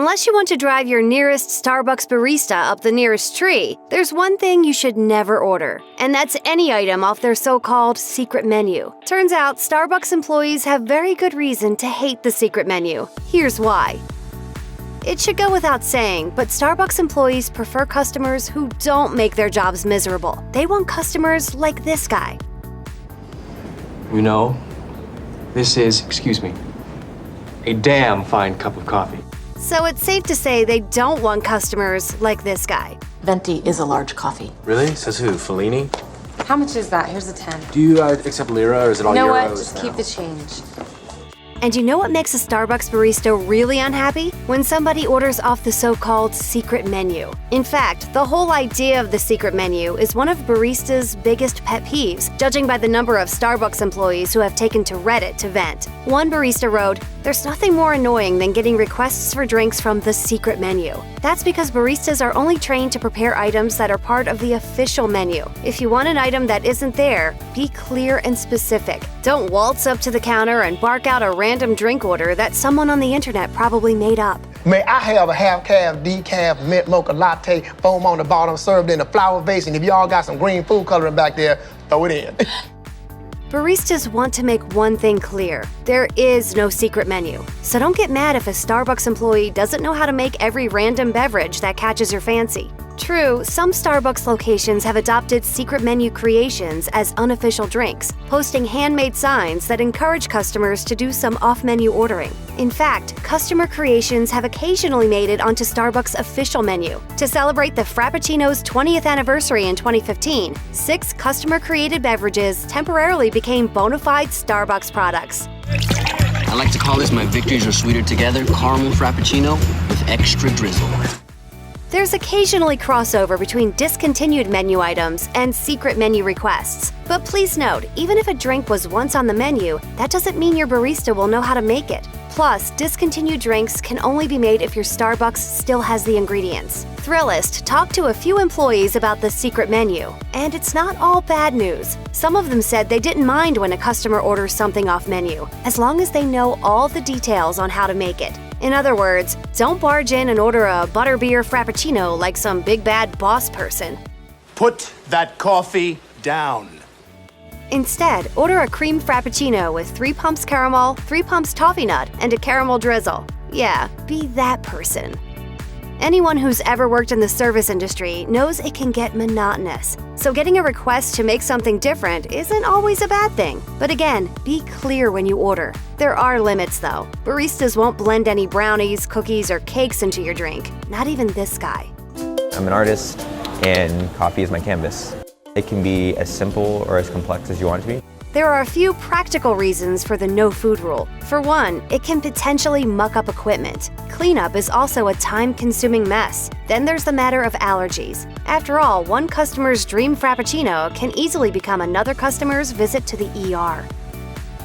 Unless you want to drive your nearest Starbucks barista up the nearest tree, there's one thing you should never order, and that's any item off their so-called secret menu. Turns out, Starbucks employees have very good reason to hate the secret menu. Here's why. It should go without saying, but Starbucks employees prefer customers who don't make their jobs miserable. They want customers like this guy. You know, this is, excuse me, a damn fine cup of coffee. So it's safe to say they don't want customers like this guy. Venti is a large coffee. Really? Says who? Fellini? How much is that? Here's a 10. Do you accept lira or is it all You know euros what? Just now? keep the change. And you know what makes a Starbucks barista really unhappy? When somebody orders off the so-called secret menu. In fact, the whole idea of the secret menu is one of baristas' biggest pet peeves, judging by the number of Starbucks employees who have taken to Reddit to vent. One barista wrote, "There's nothing more annoying than getting requests for drinks from the secret menu. That's because baristas are only trained to prepare items that are part of the official menu. If you want an item that isn't there, be clear and specific. Don't waltz up to the counter and bark out a random drink order that someone on the internet probably made up." May I have a half-calf, decaf, mint mocha latte, foam on the bottom, served in a flower vase, and if y'all got some green food coloring back there, throw it in. Baristas want to make one thing clear. There is no secret menu. So don't get mad if a Starbucks employee doesn't know how to make every random beverage that catches your fancy. True, some Starbucks locations have adopted secret menu creations as unofficial drinks, posting handmade signs that encourage customers to do some off-menu ordering. In fact, customer creations have occasionally made it onto Starbucks' official menu. To celebrate the Frappuccino's 20th anniversary in 2015, 6 customer-created beverages temporarily became bona fide Starbucks products. I like to call this my victories are sweeter together caramel Frappuccino with extra drizzle. There's occasionally crossover between discontinued menu items and secret menu requests. But please note, even if a drink was once on the menu, that doesn't mean your barista will know how to make it. Plus, discontinued drinks can only be made if your Starbucks still has the ingredients. Thrillist talked to a few employees about the secret menu, and it's not all bad news. Some of them said they didn't mind when a customer orders something off menu, as long as they know all the details on how to make it. In other words, don't barge in and order a butterbeer Frappuccino like some big bad boss person. Put that coffee down. Instead, order a cream Frappuccino with 3 pumps caramel, 3 pumps toffee nut, and a caramel drizzle. Yeah, be that person. Anyone who's ever worked in the service industry knows it can get monotonous. So getting a request to make something different isn't always a bad thing. But again, be clear when you order. There are limits though. Baristas won't blend any brownies, cookies, or cakes into your drink. Not even this guy. I'm an artist, and coffee is my canvas. It can be as simple or as complex as you want it to be. There are a few practical reasons for the no food rule. For one, it can potentially muck up equipment. Cleanup is also a time-consuming mess. Then there's the matter of allergies. After all, one customer's dream Frappuccino can easily become another customer's visit to the ER.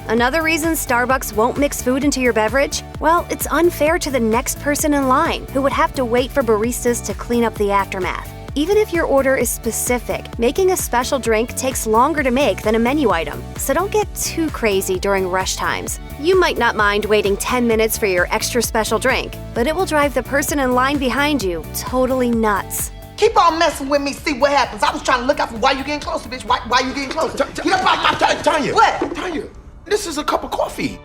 Another reason Starbucks won't mix food into your beverage? Well, it's unfair to the next person in line, who would have to wait for baristas to clean up the aftermath. Even if your order is specific, making a special drink takes longer to make than a menu item, so don't get too crazy during rush times. You might not mind waiting 10 minutes for your extra special drink, but it will drive the person in line behind you totally nuts. Keep on messing with me, see what happens. I was trying to look out for why you getting closer, bitch. Why you getting closer? Get up out my Tanya. What? Tanya, this is a cup of coffee.